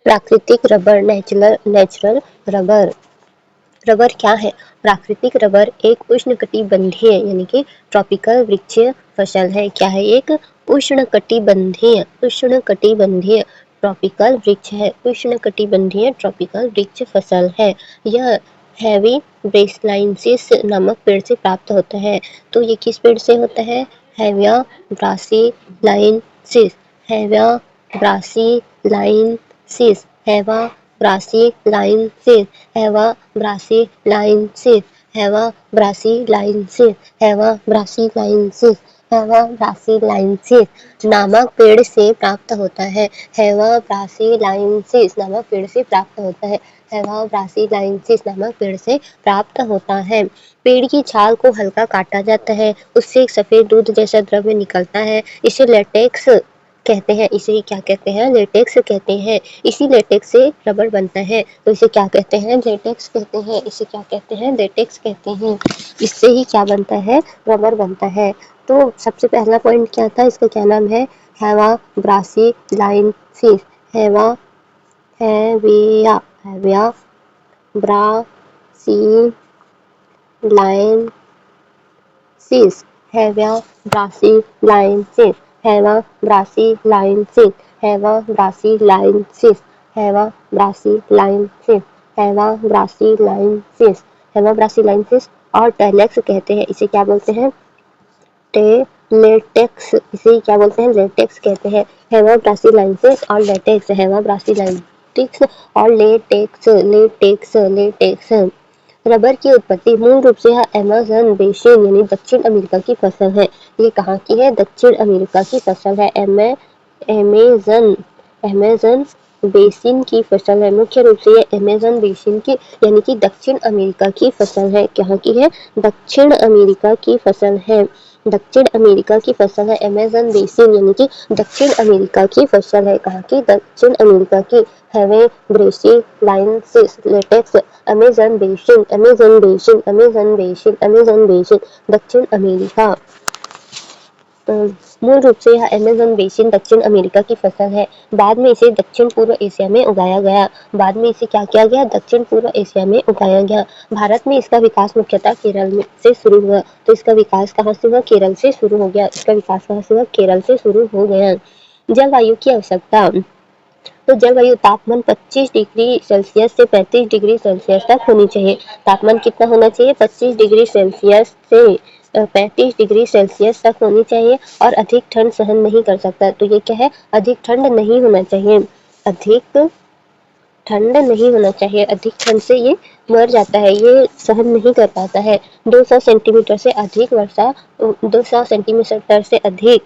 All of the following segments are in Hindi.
प्राकृतिक रबर, नेचुरल रबर। रबर क्या है? प्राकृतिक रबर एक उष्णकटिबंधीय यानी कि ट्रॉपिकल वृक्षीय फसल है। क्या है? एक उष्णकटिबंधीय ट्रॉपिकल वृक्ष है। उष्णकटिबंधीय ट्रॉपिकल वृक्ष फसल है। यह हैवी ब्रेसिलाइनसिस नामक पेड़ से प्राप्त होता है। तो ये किस पेड़ से होता है? हैविया ब्रासिलाइनसिस। हैविया ब्रासिलाइनसिस। हैवा ब्रासिलाइनसिस। हैवा ब्रासिलाइनसिस। हैवा ब्रासिलाइनसिस। हैवा ब्रासिलाइनसिस। हैवा ब्रासिलाइनसिस नामक पेड़ से प्राप्त होता है। हैवा ब्रासिलाइनसिस नामक पेड़ से प्राप्त होता है। हैवा ब्रासिलाइनसिस नामक पेड़ से प्राप्त होता है। पेड़ की छाल को हल्का काटा जाता है, उससे एक सफेद दूध जैसा द्रव्य निकलता है। इसे लेटेक्स कहते हैं। इसे क्या कहते हैं? लेटेक्स कहते हैं। इसी लेटेक्स से रबर बनता है, तो इसे क्या कहते हैं? लेटेक्स कहते हैं। इसे क्या कहते हैं? लेटेक्स कहते हैं। इससे ही क्या बनता है? रबर बनता है। तो सबसे पहला पॉइंट क्या था? इसका क्या नाम है? हैवा ब्रासिलाइनसिस। हैवा हैविया हैविया ब्रासिलाइनसिस। हैविया ब्रासिलाइनसिस। हैवा ब्रासिलाइनसिस। हैवा ब्रासिलाइनसिस। हैवा ब्रासिलाइनसिस। हैवा ब्रासिलाइनसिस। हैवा ब्रासिलाइनसिस और टेलेक्स कहते हैं। इसे क्या बोलते हैं? लेटेक्स। इसे क्या बोलते हैं? लेटेक्स कहते हैं। हैवा ब्रासिलाइनसिस और लेटेक्स। हैवा ब्रासिलाइनसिस और लेटेक्स। रबर की उत्पत्ति मूल रूप से यह अमेज़न बेसिन यानी दक्षिण अमेरिका की फसल है। ये कहाँ की है? दक्षिण अमेरिका की फसल है। अमेज़न अमेज़न बेसिन की फसल है। मुख्य रूप से ये अमेज़न बेसिन की यानी कि दक्षिण अमेरिका की फसल है। कहाँ की है? दक्षिण अमेरिका की फसल है। दक्षिण अमेरिका की फसल है। अमेज़न बेसिन यानी कि दक्षिण अमेरिका की फसल है। कहाँ की? दक्षिण अमेरिका की। हैवे ब्रेसिलाइनसिस लेटेक्स अमेज़न बेसिन दक्षिण अमेरिका। मूल रूप से यह अमेज़न बेसिन दक्षिण अमेरिका की फसल है। बाद में इसे दक्षिण पूर्व एशिया में उगाया गया। बाद में इसे क्या किया गया? दक्षिण पूर्व एशिया में उगाया गया। भारत में इसका विकास मुख्यतः केरल से शुरू हुआ। तो इसका विकास कहाँ से हुआ? केरल से शुरू हो गया। इसका विकास कहाँ से हुआ? केरल से शुरू हो गया। जलवायु की आवश्यकता। तो जलवायु तापमान 25 डिग्री सेल्सियस से 35 डिग्री सेल्सियस तक होनी चाहिए। तापमान कितना होना चाहिए? 25 डिग्री सेल्सियस से 35 डिग्री सेल्सियस तक होनी चाहिए और अधिक ठंड सहन नहीं कर सकता। तो ये क्या है? अधिक ठंड नहीं होना चाहिए। अधिक ठंड नहीं होना चाहिए। अधिक ठंड से ये मर जाता है, ये सहन नहीं कर पाता है। 200 सेंटीमीटर से अधिक वर्षा 200 सेंटीमीटर से अधिक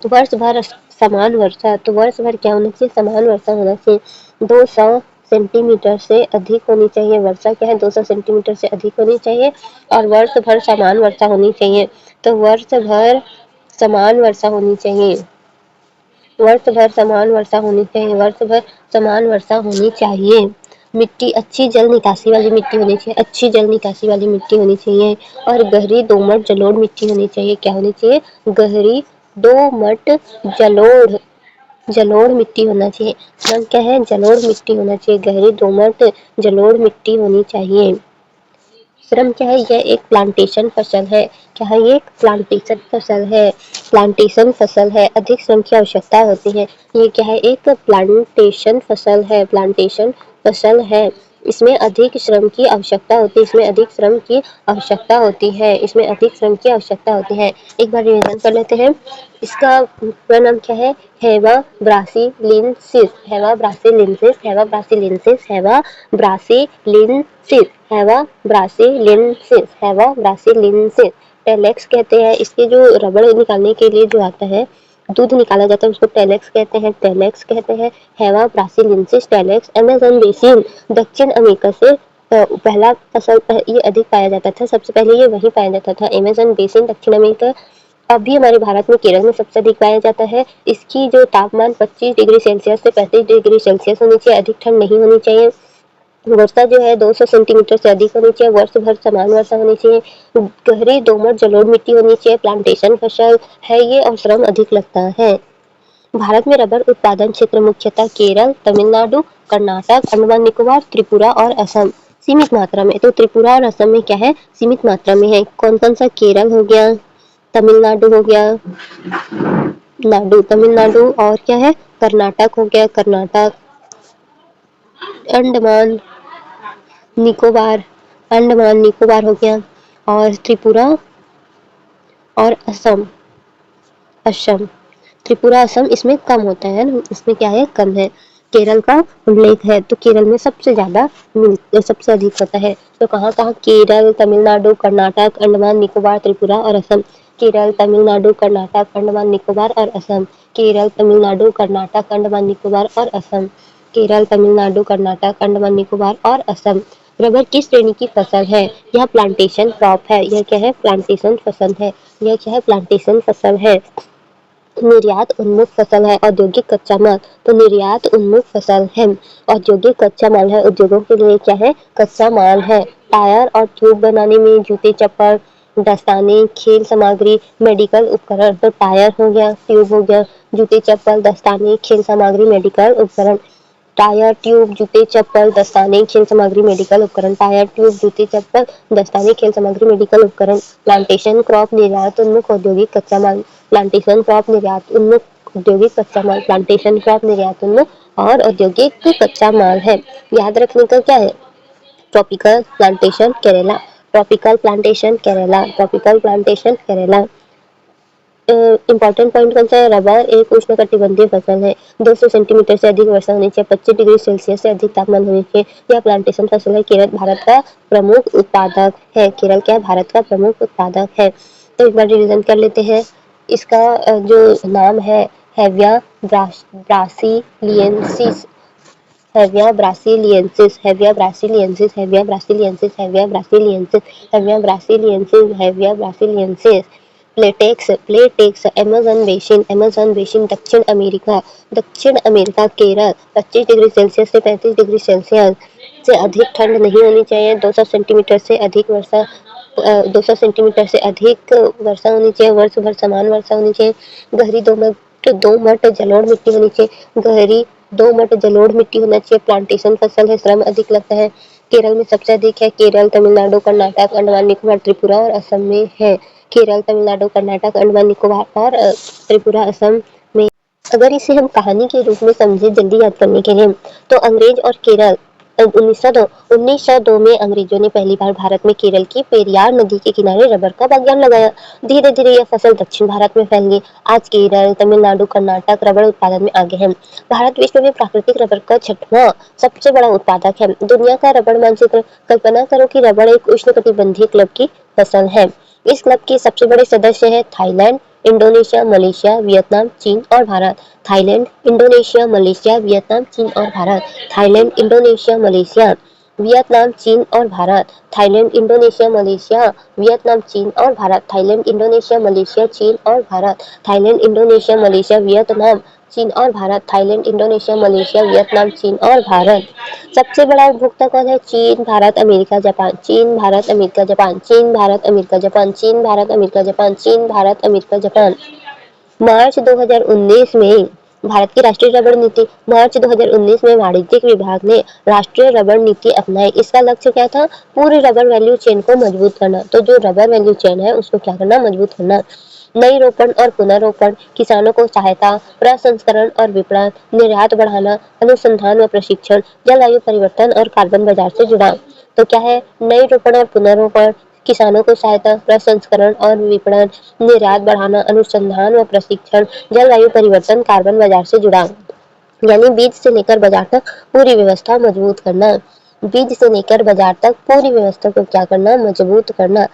वर्ष भर समान वर्षा। तो वर्ष भर क्या होना चाहिए? समान वर्षा होना चाहिए। 200 सेंटीमीटर से अधिक होनी चाहिए। वर्षा क्या है? 200 सेंटीमीटर से अधिक होनी चाहिए और वर्ष भर समान वर्षा होनी चाहिए। तो वर्ष भर समान वर्षा होनी चाहिए। वर्ष भर समान वर्षा होनी चाहिए। वर्ष भर समान वर्षा होनी चाहिए। मिट्टी अच्छी जल निकासी वाली मिट्टी होनी चाहिए। अच्छी जल निकासी वाली मिट्टी होनी चाहिए और गहरी दोमट जलोढ़ मिट्टी होनी चाहिए। क्या होनी चाहिए? गहरी दोमट जलोढ़ जलोढ़ मिट्टी होना चाहिए। नाम क्या है? जलोढ़ मिट्टी होना चाहिए। गहरी दोमट जलोढ़ मिट्टी होनी चाहिए। श्रम क्या है? यह एक प्लांटेशन फसल है। क्या है? ये एक प्लांटेशन फसल है। प्लांटेशन फसल है। अधिक श्रम की आवश्यकता होती है। ये क्या है? एक प्लांटेशन फसल है। प्लांटेशन फसल है। इसमें अधिक श्रम की आवश्यकता होती है। इसमें अधिक श्रम की आवश्यकता होती है। इसमें अधिक श्रम की आवश्यकता होती है। एक बार रिवीजन कर लेते हैं। इसका पूरा नाम क्या है? हैवा ब्रासिलिनसिस। हैवा ब्रासिलिनसिस। हैवा ब्रासिलिनसिस। हैवा ब्रासिलिनसिस। हैवा ब्रासिलिनसिस। हैवा ब्रासिलिनसिस। टेलेक्स कहते हैं। इसके जो रबड़ निकालने के लिए जो आता है, दूध निकाला जाता है, उसको टेलेक्स कहते हैं। टेलेक्स कहते हैं। हैवा ब्रासिलिनसिस टेलेक्स अमेज़न बेसिन दक्षिण अमेरिका से पहला फसल ये अधिक पाया जाता था। सबसे पहले ये वहीं पाया जाता था, अमेज़न बेसिन दक्षिण अमेरिका। अभी हमारे भारत में केरल में सबसे अधिक पाया जाता है। इसकी जो तापमान 25 डिग्री सेल्सियस से 35 डिग्री सेल्सियस होनी चाहिए। अधिक ठंड नहीं होनी चाहिए। वर्षा जो है 200 सेंटीमीटर से अधिक होनी चाहिए। वर्ष भर समान वर्षा होनी चाहिए। गहरी दोमट जलोढ़ मिट्टी होनी चाहिए। प्लांटेशन फसल है ये और श्रम अधिक लगता है। भारत में रबर उत्पादन क्षेत्र मुख्यतः केरल, तमिलनाडु, कर्नाटक, अंडमान निकोबार, त्रिपुरा और असम सीमित मात्रा में। तो त्रिपुरा और असम में क्या है, सीमित मात्रा में है। कौन कौन सा, केरल हो गया, तमिलनाडु हो गया, तमिलनाडु, और क्या है, कर्नाटक हो गया, कर्नाटक, अंडमान निकोबार, अंडमान निकोबार हो गया, और त्रिपुरा और असम, असम, त्रिपुरा असम इसमें कम होता है ना, इसमें क्या है, कम है। केरल का उल्लेख है, तो केरल में सबसे ज्यादा सबसे अधिक होता है। तो कहाँ कहाँ, केरल, तमिलनाडु, कर्नाटक, अंडमान निकोबार, त्रिपुरा और असम। केरल, तमिलनाडु, कर्नाटक, अंडमान निकोबार और असम। केरल, तमिलनाडु, कर्नाटक, अंडमान निकोबार और असम। केरल, तमिलनाडु, कर्नाटक, अंडमान निकोबार और असम। रबर किस श्रेणी की फसल है? यह प्लांटेशन क्रॉप है। यह क्या है, प्लांटेशन फसल है। यह क्या है, प्लांटेशन फसल है। निर्यात उन्मुख फसल है। औद्योगिक कच्चा माल, तो निर्यात उन्मुख फसल है। औद्योगिक कच्चा माल है, उद्योगों के लिए क्या है, कच्चा माल है। टायर और ट्यूब बनाने में, जूते चप्पल, दस्ताने, खेल सामग्री, मेडिकल उपकरण। तो टायर हो गया, ट्यूब हो गया, जूते चप्पल, दस्ताने, खेल सामग्री, मेडिकल उपकरण। टायर, ट्यूब, जूते चप्पल, दस्ताने, खेल सामग्री, मेडिकल उपकरण। टायर, ट्यूब, जूते चप्पल, दस्ताने, खेल सामग्री, मेडिकल उपकरण। प्लांटेशन क्रॉप, निर्यात उन्मुख औद्योगिक कच्चा माल। प्लांटेशन क्रॉप, निर्यात उन्मुख औद्योगिक कच्चा माल। प्लांटेशन क्रॉप, निर्यात उन्मुख और औद्योगिक कच्चा माल है। याद रखने का क्या है, tropical plantation Kerala, tropical plantation Kerala, tropical plantation Kerala. Important point कौन सा है, रबर एक उष्णकटिबंधीय फसल है। 200 सेंटीमीटर से अधिक वर्षा होनी चाहिए, 25 डिग्री सेल्सियस से अधिक तापमान होनी चाहिए। यह प्लांटेशन फसल है। केरल भारत का प्रमुख उत्पादक है। केरल क्या है, भारत का प्रमुख उत्पादक है। तो एक बार रिवीजन कर लेते हैं। इसका जो नाम है, Hevea brasiliensis, Hevea brasiliensis, Hevea brasiliensis, Hevea brasiliensis, Hevea brasiliensis, Hevea brasiliensis, Hevea brasiliensis. प्लेटेक्स, प्लेटेक्स, अमेज़न बेसिन, अमेज़न बेसिन, दक्षिण अमेरिका, दक्षिण अमेरिका, केरल। 25 डिग्री सेल्सियस से 35 डिग्री सेल्सियस से अधिक ठंड नहीं होनी चाहिए। 200 सेंटीमीटर से अधिक वर्षा, 200 सेंटीमीटर से अधिक वर्षा होनी चाहिए। वर्ष भर समान वर्षा होनी चाहिए। गहरी दो मट जलोढ़ मिट्टी होनी चाहिए। गहरी 2 मट जलोढ़ मिट्टी होना चाहिए। प्लांटेशन फसल है, श्रम अधिक लगता है। केरल में सबसे अधिक है। केरल, तमिलनाडु, कर्नाटक, अंडमान निकोबार, त्रिपुरा और असम में है। केरल, तमिलनाडु, कर्नाटक, अंडमान निकोबार और त्रिपुरा, असम में। अगर इसे हम कहानी के रूप में समझे जल्दी याद करने के लिए, तो अंग्रेज और केरल 1902 में अंग्रेजों ने पहली बार भारत में केरल की पेरियार नदी के किनारे रबर का बागान लगाया। धीरे धीरे यह फसल दक्षिण भारत में फैल गई। आज केरल, तमिलनाडु, कर्नाटक रबर उत्पादन में आगे हैं। भारत विश्व में प्राकृतिक रबर का 6वां सबसे बड़ा उत्पादक है। दुनिया का रबर मानचित्र, कल्पना करो कि रबर एक उष्णकटिबंधीय क्लब की फसल है। इस क्लब के सबसे बड़े सदस्य हैं थाईलैंड, इंडोनेशिया, मलेशिया, वियतनाम, चीन और Bharat. Thailand, Indonesia, Malaysia, Vietnam, चीन और Bharat. Thailand, Indonesia, Malaysia, Vietnam, चीन और Bharat. Thailand, Indonesia, Malaysia, Vietnam, चीन और भारत। थाईलैंड, इंडोनेशिया, मलेशिया, चीन और Bharat. Thailand, Indonesia, Malaysia, Vietnam, चीन और Bharat. Thailand, Indonesia, Malaysia, Vietnam, चीन और भारत। सबसे बड़ा उपभोक्ता कौन है? चीन, भारत, अमेरिका, जापान। चीन, भारत, अमेरिका, जापान। चीन, भारत, अमेरिका, जापान। चीन, भारत, अमेरिका, जापान। चीन, भारत, अमेरिका, जापान। मार्च 2019 में भारत की राष्ट्रीय रबर नीति, मार्च 2019 में वाणिज्यिक विभाग ने राष्ट्रीय रबर नीति अपनाई। इसका लक्ष्य क्या था? पूरे रबर वैल्यू चेन को मजबूत करना। तो जो रबर वैल्यू चेन है उसको क्या करना? मजबूत करना। नई रोपण और पुनरोपण, किसानों को सहायता, प्रसंस्करण और विपणन, निर्यात बढ़ाना, अनुसंधान व प्रशिक्षण, जलवायु परिवर्तन और कार्बन बाजार से जुड़ाव। तो क्या है? नई रोपण और पुनरोपण, किसानों को सहायता, प्रसंस्करण और विपणन, निर्यात बढ़ाना, अनुसंधान व प्रशिक्षण, जलवायु परिवर्तन, कार्बन बाजार से जुड़ाव। यानी बीज से लेकर बाजार तक पूरी व्यवस्था मजबूत करना। बीज से लेकर बाजार तक पूरी व्यवस्था को क्या करना? मजबूत करना।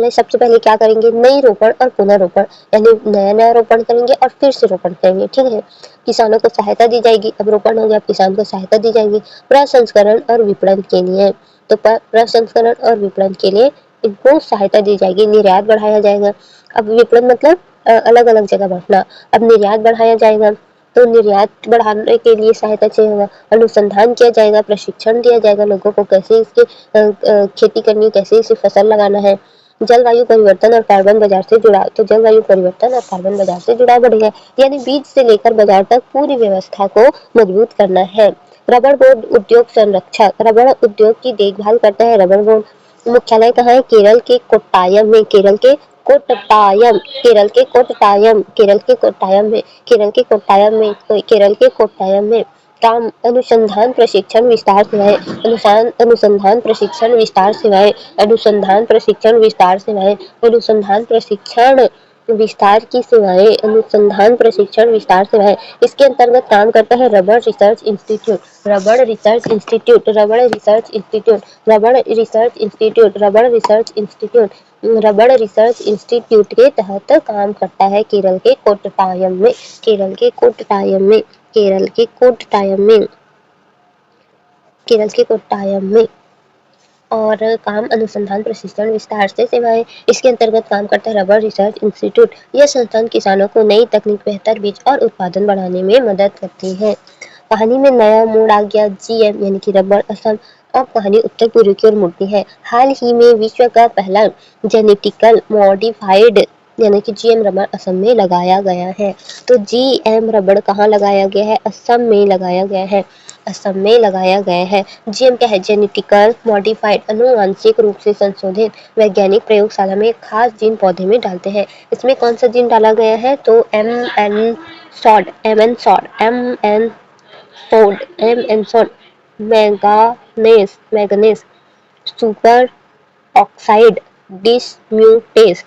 सबसे पहले क्या करेंगे? नई रोपण और पुनरोपण, यानी नया नया रोपण करेंगे और फिर से रोपण करेंगे। ठीक है। किसानों को सहायता दी जाएगी। अब रोपण हो गया, किसान को सहायता दी जाएगी प्रसंस्करण और विपणन के लिए। तो प्रसंस्करण और विपणन के लिए इनको सहायता दी जाएगी। निर्यात बढ़ाया जाएगा। अब विपणन मतलब अलग अलग जगह बांटना। अब निर्यात बढ़ाया जाएगा, तो निर्यात बढ़ाने के लिए सहायता चाहिए होगा। अनुसंधान किया जाएगा, प्रशिक्षण दिया जाएगा लोगों को, कैसे इसकी खेती करनी है, कैसे इसे फसल लगाना है। जलवायु परिवर्तन और कार्बन बाजार से जुड़ाव, तो जलवायु परिवर्तन और कार्बन बाजार से जुड़ाव बढ़ेगा। यानी बीज से लेकर बाजार तक पूरी व्यवस्था को मजबूत करना है। रबर बोर्ड उद्योग संरक्षक रबर उद्योग की देखभाल करता है रबर बोर्ड। मुख्यालय कहाँ है? केरल के कोट्टायम में। केरल के कोट्टायम में। काम अनुसंधान प्रशिक्षण विस्तार सेवाएं अनुसंधान प्रशिक्षण विस्तार सेवाएं अनुसंधान प्रशिक्षण विस्तार सेवाएं अनुसंधान प्रशिक्षण विस्तार की सेवाएं अनुसंधान प्रशिक्षण विस्तार सेवाएं। इसके अंतर्गत काम करता है rubber research institute rubber research institute rubber research institute rubber research institute rubber research institute rubber research institute के तहत काम करता है केरल के कोट्टायम में। केरल के कोट्टायम में केरल के कोट्टायम में केरल के कोट्टायम में और काम अनुसंधान प्रशिक्षण विस्तार से सेवाएं। इसके अंतर्गत काम करता है रबर रिसर्च इंस्टीट्यूट। यह संस्थान किसानों को नई तकनीक, बेहतर बीज और उत्पादन बढ़ाने में मदद करती है। कहानी में नया मोड़ आ गया। जीएम यानी कि रबर असम। अब कहानी उत्तर पूर्व की ओर मुड़ती है। हाल ही में विश्व का पहला जेनेटिकल मॉडिफाइड यानी कि जीएम रबर असम में लगाया गया है। तो जीएम रबर कहाँ लगाया गया है? असम में लगाया गया है। असम में लगाया गया है। जीएम क्या है? जेनेटिकल मॉडिफाइड, आनुवांशिक रूप से संशोधित। वैज्ञानिक प्रयोगशाला में एक खास जीन पौधे में डालते हैं। इसमें कौन सा जीन डाला गया है? तो M N SOD manganese super oxide dismutase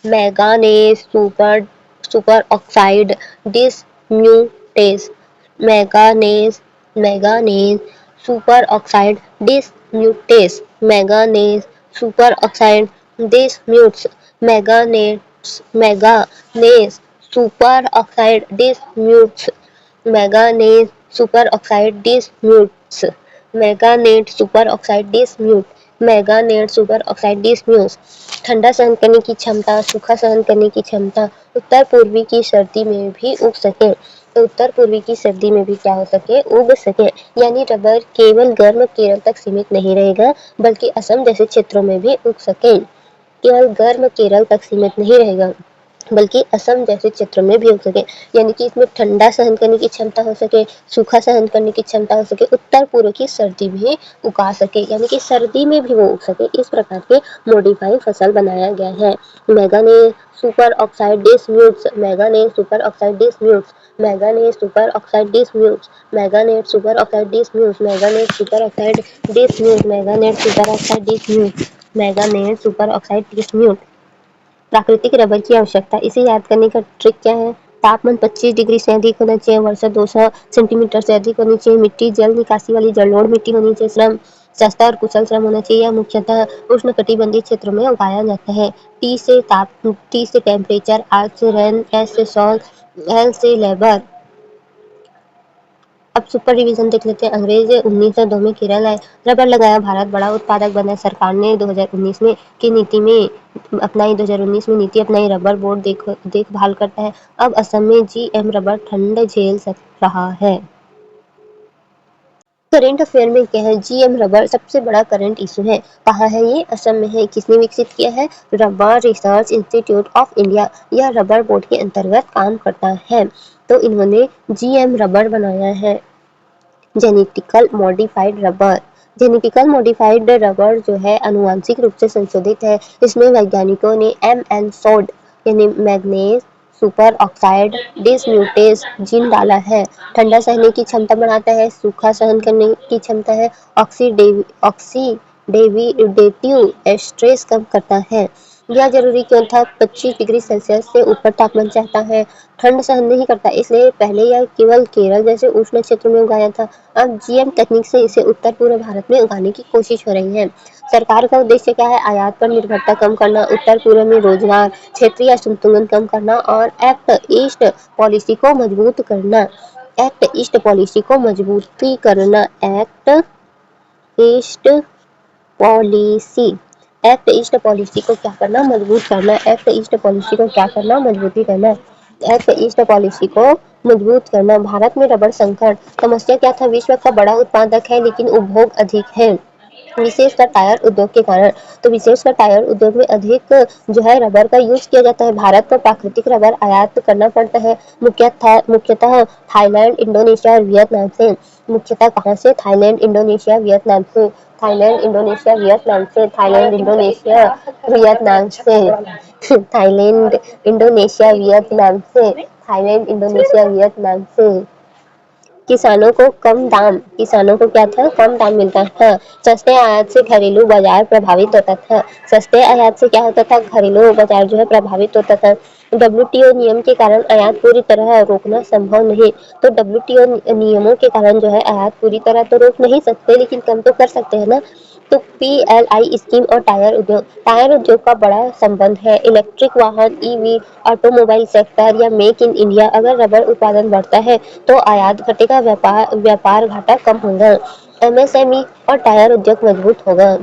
manganese super oxide dismutase manganese manganese super oxide dismutase manganese super oxide dismutase manganese super oxide dismutase manganese super oxide dismutase manganate super oxide dismutase manganate super oxide dismutase. ठंडा सहन करने की क्षमता, सूखा सहन करने की क्षमता, उत्तर पूर्वी की सर्दी में भी उग सके। तो उत्तर पूर्वी की सर्दी में भी क्या हो सके? उग सके। यानी रबर केवल गर्म केरल तक सीमित नहीं रहेगा, बल्कि असम जैसे क्षेत्रों में भी उग सके। केवल गर्म केरल तक सीमित नहीं रहेगा, बल्कि असम जैसे क्षेत्रों में भी हो सके। यानी कि इसमें ठंडा सहन करने की क्षमता हो सके, सूखा सहन करने की क्षमता हो सके, उत्तर पूर्व की सर्दी भी उगा सके, यानी कि सर्दी में भी वो उग सके। इस प्रकार के मॉडिफाई फसल बनाया गया है। Manganese super oxide dismutase manganese super oxide dismutase manganese super oxide dismutase manganese super oxide dismutase manganese super oxide dismutase manganese super oxide dismutase manganese super oxide dismutase. प्राकृतिक रबर की आवश्यकता। इसे याद करने का ट्रिक क्या है? तापमान 25 डिग्री से अधिक होना चाहिए, वर्षा 200 सेंटीमीटर से अधिक होनी चाहिए, मिट्टी जल निकासी वाली जलोढ़ मिट्टी होनी चाहिए, श्रम सस्ता और कुशल श्रम होना चाहिए। यह मुख्यतः उष्णकटिबंधीय क्षेत्रों में उगाया जाता है। टी से टेम्परेचर, आर से रेन, एस से सॉल, एल से लेबर। अब सुपर रिवीजन देख लेते हैं। अंग्रेज 1902 में केरल आए, रबर लगाया, भारत बड़ा उत्पादक बना। सरकार ने 2019 में की नीति में अपनाई 2019 में नीति अपनाई, रबर बोर्ड देखभाल करता है। अब असम में जीएम रबर ठंड झेल रहा है। करंट अफेयर में क्या है? जीएम रबर सबसे बड़ा करंट इशू है। कहाँ है ये? असम में है। किसने विकसित किया है? Rubber research institute of India. यह रबर बोर्ड के अंतर्गत काम करता है। तो इन्होंने जीएम रबर बनाया है। जेनेटिकल मॉडिफाइड रबर जो है आनुवांशिक रूप से संशोधित है। इसमें वैज्ञानिकों ने एम यानी मैग्नीज सुपर ऑक्साइड डिसम्यूटेस जीन डाला है। ठंडा सहने की क्षमता बढ़ाता है, सूखा सहन करने की क्षमता है, ऑक्सीडेटिव स्ट्रेस कम करता है। यह जरूरी क्यों था? 25 डिग्री सेल्सियस से ऊपर तापमान चाहता है, ठंड सहन नहीं करता, इसलिए पहले यह केवल केरल जैसे उष्ण क्षेत्र में उगाया था। अब जीएम तकनीक से इसे उत्तर पूर्व भारत में उगाने की कोशिश हो रही है। सरकार का उद्देश्य क्या है? आयात पर निर्भरता कम करना, उत्तर पूर्व में रोजगार, क्षेत्रीय असंतुलन कम करना और एक्ट ईस्ट पॉलिसी को मजबूत करना। एक्ट ईस्ट पॉलिसी को मजबूती करना act east policy act east policy को क्या करना? मजबूत करना। एक्ट ईस्ट पॉलिसी को क्या करना? मजबूती करना। एक्ट ईस्ट पॉलिसी को मजबूत करना। भारत में रबर संकट। समस्या क्या था? विश्व का बड़ा उत्पादक है, लेकिन उपभोग अधिक है। विशेषकर टायर उद्योग के कारण। तो विशेषकर टायर उद्योग में अधिक जो है रबर का यूज किया जाता है। भारत को प्राकृतिक रबर आयात करना पड़ता है, मुख्यतः थाईलैंड, इंडोनेशिया और वियतनाम से। मुख्यतः कहाँ से? थाईलैंड, इंडोनेशिया, वियतनाम से। थाईलैंड, इंडोनेशिया, वियतनाम से। थाईलैंड, इंडोनेशिया, वियतनाम से। थाईलैंड, इंडोनेशिया, वियतनाम से। थाईलैंड, इंडोनेशिया, वियतनाम से। किसानों को क्या था? कम दाम मिलता था। सस्ते आयात से घरेलू बाजार प्रभावित होता था। सस्ते आयात से क्या होता था? घरेलू बाजार जो है प्रभावित होता था। डब्ल्यूटीओ नियम के कारण आयात पूरी तरह रोकना संभव नहीं। तो डब्ल्यूटीओ नियमों के कारण जो है आयात पूरी तरह तो रोक नहीं सकते, लेकिन कम तो कर सकते हैं ना। तो पीएलआई स्कीम और टायर उद्योग का बड़ा संबंध है। इलेक्ट्रिक वाहन, ईवी, ऑटोमोबाइल सेक्टर या मेक इन इंडिया। अगर रबर उत्पादन बढ़ता है तो आयात घटेगा, व्यापार घाटा कम होगा, एमएसएमई और टायर उद्योग मजबूत होगा।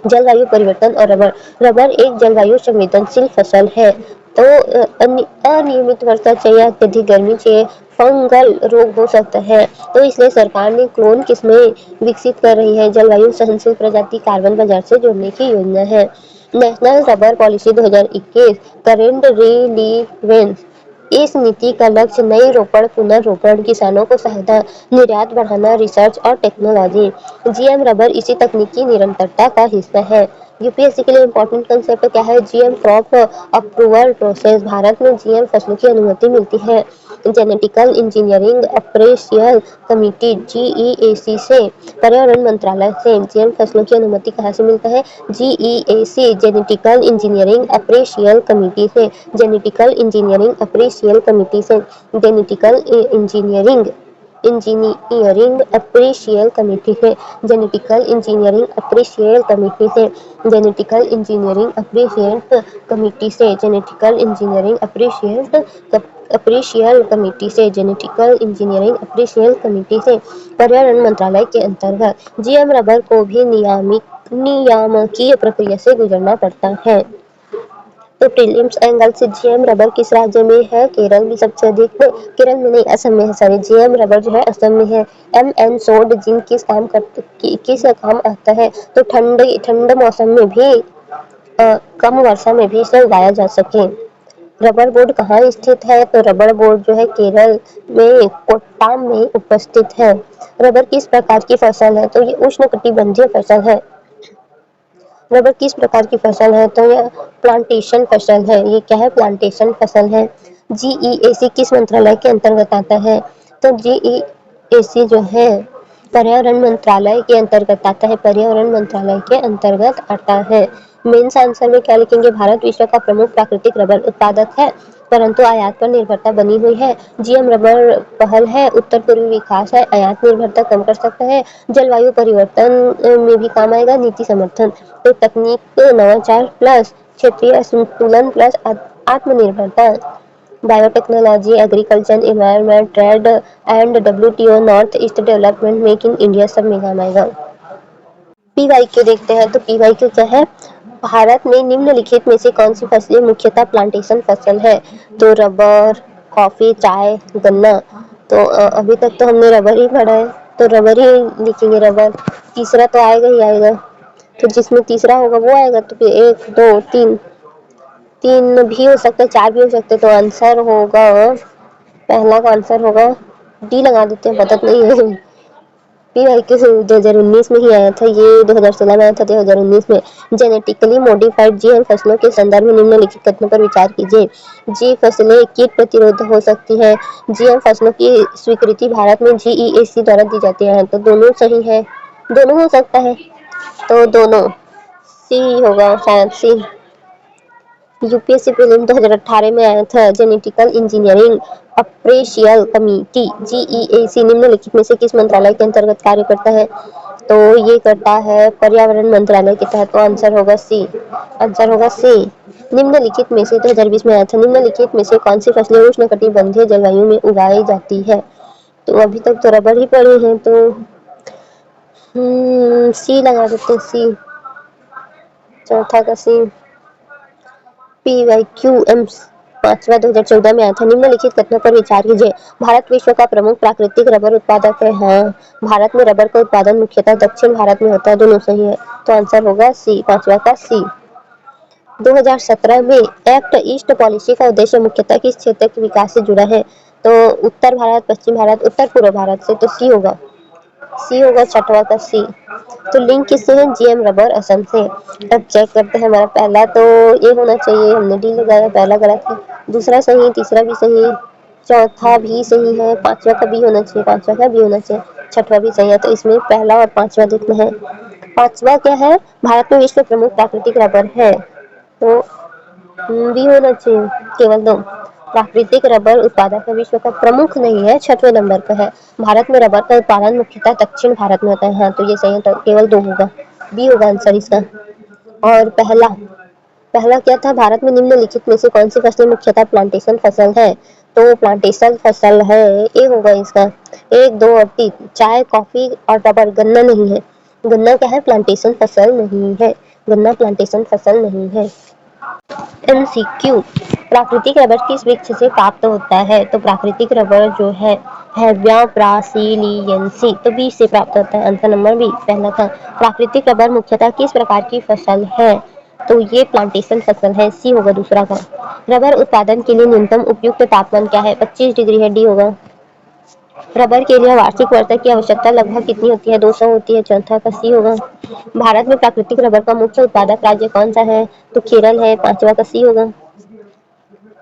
जलवायु परिवर्तन और रबर। रबर एक जलवायु संवेदनशील फसल है। तो अनियमित वर्षा चाहिए, अत्यधिक गर्मी चाहिए, फंगल रोग हो सकता है। तो इसलिए सरकार ने क्लोन किस्में विकसित कर रही है। जलवायु सहनशील प्रजाति कार्बन बाजार से जोड़ने की योजना है। National rubber policy 2021 current relevance. इस नीति का लक्ष्य नई रोपण, पुनर्रोपण, किसानों को सहायता, निर्यात बढ़ाना, रिसर्च और टेक्नोलॉजी। जीएम रबर इसी तकनीकी निरंतरता का हिस्सा है। यूपीएससी के लिए इंपॉर्टेंट कंसेप्ट क्या है? GM crop approval process. Bharat में जीएम फसलों की अनुमति मिलती है जेनेटिकल इंजीनियरिंग अप्रेशियल कमिटी जीईएसी से। पर्यावरण मंत्रालय से। जीएम फसलों की अनुमति कहाँ से मिलता है? जीईएसी जेनेटिकल इंजीनियरिंग अप्रेशियल कमिटी से। जेनेटिकल इंजीनियरिंग अप्रेशियल कमिटी से। जेनेटिकल इंजीनियरिंग अप्रेशियल कमेटी से। जेनेटिकल इंजीनियरिंग अप्रेशियल कमेटी से। जेनेटिकल इंजीनियरिंग अप्रेशियल कमेटी से। जेनेटिकल इंजीनियरिंग अप्रेशियल कमेटी से। जेनेटिकल इंजीनियरिंग अप्रेशियल कमेटी से। पर्यावरण मंत्रालय के अंतर्गत। जीएम रबर को भी नियामकीय प्रक्रिया से गुजरना पड़ता है। तो प्रीलिम्स एंगल से जीएम रबर किस राज्य में है? केरल में सबसे अधिक नहीं, केरल में नहीं, असम में है। सॉरी, जीएम रबर जो है असम में है। एमएन सोड जिंक किस काम आता है? तो ठंड मौसम में भी कम वर्षा में भी इसे उगाया जा सके। रबर बोर्ड कहाँ स्थित है? तो रबर बोर्ड जो है केरल में कोट्टाम में उपस्थित है। रबर किस प्रकार की फसल है? तो ये उष्णकटिबंधीय फसल है। रबर किस प्रकार की फसल है? तो यह प्लांटेशन फसल है। ये क्या है? प्लांटेशन फसल है। जीईएसी किस मंत्रालय के अंतर्गत आता है? तो जीईएसी जो है पर्यावरण मंत्रालय के अंतर्गत आता है। पर्यावरण मंत्रालय के अंतर्गत आता है। मेंस आंसर में क्या लिखेंगे? भारत विश्व का प्रमुख प्राकृतिक रबर उत्पादक है, परंतु आयात पर निर्भरता बनी हुई है। जीएम रबर पहल है, उत्तर पूर्वी विकास है, आयात निर्भरता कम कर सकता है, जलवायु परिवर्तन में भी काम आएगा, नीति समर्थन। तो तकनीक नवाचार प्लस क्षेत्रीय संतुलन प्लस आत्मनिर्भरता। Biotechnology, agriculture, environment, trade and WTO, north east development, make in India सब में काम आएगा। पीवाईक्यू देखते हैं। तो पीवाईक्यू क्या है? भारत में निम्नलिखित में से कौन सी फसलें मुख्यतः प्लांटेशन फसल है? तो रबर, कॉफी, चाय, गन्ना। तो अभी तक तो हमने रबर ही पढ़ा है, तो रबर ही लिखेंगे। रबर तीसरा तो आएगा ही आएगा, तो जिसमें तीसरा होगा वो आएगा। तो फिर एक, दो, तीन, तीन भी हो सकता है, चार भी हो सकते हैं। तो आंसर होगा, पहला का आंसर होगा डी लगा देते हैं, पता नहीं है। पीवाईक्यू 2019 में ही आया था, ये 2016 में आया था, 2019 में। जेनेटिकली मॉडिफाइड जीएम फसलों के संदर्भ में निम्नलिखित कथनों पर विचार कीजिए। जी फसलें कीट प्रतिरोध हो सकती है। जीएम फसलों की स्वीकृति भारत में जीईएसी द्वारा दी जाती है। तो दोनों सही है, दोनों हो सकता है, तो दोनों सी होगा शायद, सी। यूपीएससी प्रीलिम 2018 में आया था। जेनेटिकल इंजीनियरिंग अप्रेशियल कमिटी जीईएसी निम्नलिखित में से किस मंत्रालय के अंतर्गत कार्य करता है? तो ये करता है पर्यावरण मंत्रालय के तहत। तो आंसर होगा सी, आंसर होगा सी। निम्नलिखित में से 2020 में आया था। निम्नलिखित में से कौन सी फसलें उष्णकटिबंधीय जलवायु में उगाई जाती है? तो अभी तक तो रबर ही पड़ी है, तो सी लगा देते हैं, सी, चौथा का सी। पीवाईक्यू एम्स पांचवा 2014 में आया था। निम्नलिखित कथनों पर विचार कीजिए। भारत विश्व का प्रमुख प्राकृतिक रबर उत्पादक है। हाँ, भारत में रबर का उत्पादन मुख्यतः दक्षिण भारत में होता है। दोनों सही है, तो आंसर होगा सी, पांचवा का सी। 2017 में एक्ट ईस्ट पॉलिसी का उद्देश्य मुख्यतः किस क्षेत्र के विकास से जुड़ा है? तो उत्तर भारत, पश्चिम भारत, उत्तर पूर्व भारत से, तो सी होगा, सी होगा, छठवा का सी। तो लिंक किससे है? जीएम रबर असम से। अब चेक करते हैं, हमारा पहला तो ये होना चाहिए, हमने डी लगाया, पहला गलत है, दूसरा सही, तीसरा भी सही, चौथा भी सही है, पांचवा का भी होना चाहिए, पांचवा का भी होना चाहिए, छठवा भी सही है। तो इसमें पहला और पांचवा देखना है। पांचवा क्या है? भारत में विश्व प्रमुख प्राकृतिक रबर है, तो भी होना चाहिए, केवल दो। प्राकृतिक रबर उत्पादक है, विश्व का प्रमुख नहीं है, छठवें नंबर पर है। भारत में रबर का उत्पादन मुख्यतः दक्षिण भारत में होता है। हाँ, तो ये सही है, तो केवल दो होगा, बी होगा आंसर इसका। और पहला पहला क्या था? भारत में निम्नलिखित में से कौन सी फसलें मुख्यतः प्लांटेशन फसल है? तो प्लांटेशन फसल है, ए होगा इसका, एक, दो और तीन, चाय, कॉफी और रबर। गन्ना नहीं है, गन्ना क्या है? प्लांटेशन फसल नहीं है, गन्ना प्लांटेशन फसल नहीं है। एमसीक्यू, प्राकृतिक रबर किस वृक्ष से प्राप्त होता है? तो प्राकृतिक रबर जो है हेविया ब्रासिलियेंसिस, तो बी से प्राप्त होता है, आंसर नंबर बी, पहला था। प्राकृतिक रबर मुख्यतः किस प्रकार की फसल है? तो ये प्लांटेशन फसल है, सी होगा दूसरा का। रबर उत्पादन के लिए न्यूनतम उपयुक्त तापमान क्या है? 25 डिग्री है, डी होगा। रबर के लिए वार्षिक वर्षा की आवश्यकता लगभग कितनी होती है? 200 होती है, चौथा का सी होगा। भारत में प्राकृतिक रबर का मुख्य उत्पादक राज्य कौन सा है? तो केरल है, पांचवा का सी होगा।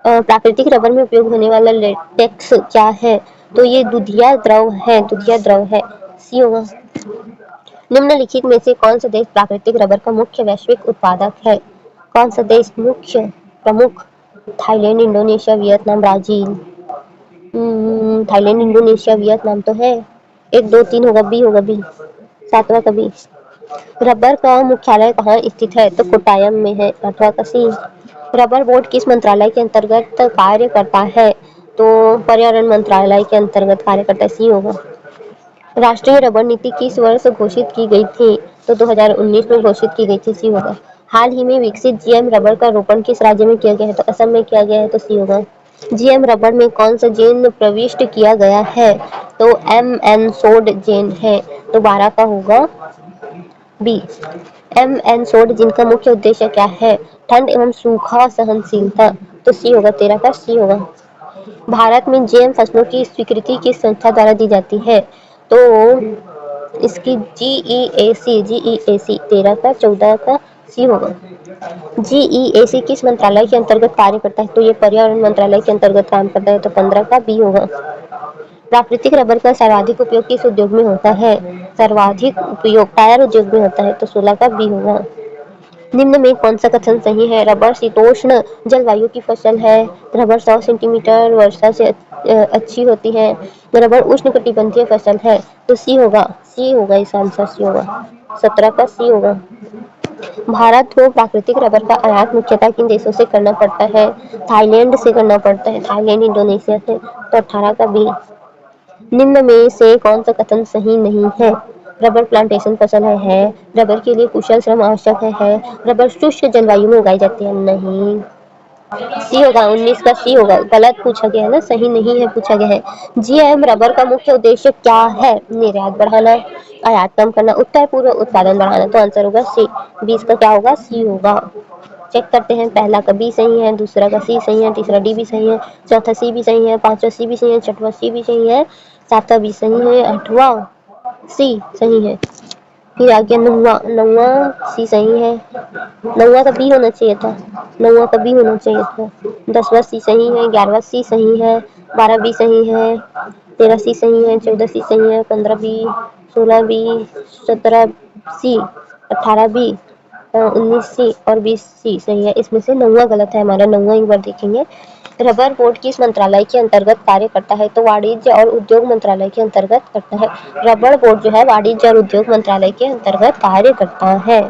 प्राकृतिक रबर में उपयोग होने वाला लेटेक्स क्या है? तो ये दुधिया द्रव है, दुधिया द्रव है, सी होगा। निम्नलिखित में से कौन सा देश प्राकृतिक रबर का मुख्य वैश्विक उत्पादक है? कौन सा देश मुख्य प्रमुख? Thailand, Indonesia, Vietnam, Brazil. Thailand, Indonesia, Vietnam तो है, एक, दो, तीन होगा, बी होगा, बी, सातवां का बी। रबर का मुख्यालय कहाँ स्थित है? तो कोट्टायम में है, आठवां का सी। रबर बोर्ड किस मंत्रालय के अंतर्गत कार्य करता है? तो पर्यावरण मंत्रालय के अंतर्गत कार्य करता है, सी होगा। राष्ट्रीय रबर नीति किस वर्ष घोषित की गई थी? तो 2019 में घोषित की गई थी, सी होगा। हाल ही में विकसित जीएम रबर का रोपण किस राज्य में किया गया है? तो असम में किया गया है, तो सी होगा। जीएम रबर में कौन सा जीन प्रविष्ट किया गया है? तो एम सोड जीन है, तो 12 का होगा बी। सोड जीन का मुख्य उद्देश्य क्या है? ठंड एवं सूखा सहनशीलता, तो सी होगा, 13 का सी होगा। भारत में जीएम फसलों की स्वीकृति किस संस्था द्वारा दी जाती है? तो इसकी जीईएसी, 13 का, 14 का सी होगा। जीईएसी किस मंत्रालय के अंतर्गत कार्य करता है? तो ये पर्यावरण मंत्रालय के अंतर्गत काम करता है, तो 15 का बी होगा। प्राकृतिक रबर का सर्वाधिक उपयोग किस उद्योग में होता है? सर्वाधिक उपयोग टायर उद्योग में होता है, तो 16 का बी होगा। निम्न में कौन सा कथन सही है? रबर शीतोष्ण जलवायु की फसल है, रबर 100 सेंटीमीटर वर्षा से अच्छी होती है, रबर उष्णकटिबंधीय फसल है, तो सी होगा, सी होगा, इसका आंसर सी होगा, 17 का सी होगा। भारत को प्राकृतिक रबर का आयात मुख्यतः किन देशों से करना पड़ता है? थाईलैंड से करना पड़ता है, थाईलैंड, इंडोनेशिया से, तो 18 का बी। निम्न में से कौन सा कथन सही नहीं है? रबर प्लांटेशन फसल है, रबर के लिए कुशल श्रम आवश्यक है, रबर शुष्क जलवायु में उगाई जाती है, नहीं, सी होगा, 19 का सी होगा, गलत पूछा गया है ना, सही नहीं है पूछा गया है। जीएम रबर का मुख्य उद्देश्य क्या है? निर्यात बढ़ाना, आयात कम करना, उत्तर पूर्व उत्पादन बढ़ाना, तो आंसर होगा सी, 20 का क्या होगा? सी होगा। चेक करते हैं, पहला का बी सही है, दूसरा का सी सही है, तीसरा डी भी सही है, चौथा सी भी सही है, पांचवा सी भी सही है, छठवा सी भी सही है, सातवां भी सही है, आठवां सी सही है, फिर आ गया नौवा, नौवा सी सही है, नौवा का बी होना चाहिए था, नौवा का बी होना चाहिए था, 10वां सी सही है, 11वां सी सही है, 12 बी सही है, 13 सी सही है, 14 सी सही है, 15 बी, 16 बी, 17 सी, 18 बी, 19 सी और 20 सी सही है। इसमें से नौवा गलत है हमारा, नौवा एक बार देखेंगे। रबर बोर्ड किस मंत्रालय के अंतर्गत कार्य करता है? तो वाणिज्य और उद्योग मंत्रालय के अंतर्गत करता है। रबर बोर्ड जो है वाणिज्य और उद्योग मंत्रालय के अंतर्गत कार्य करता है।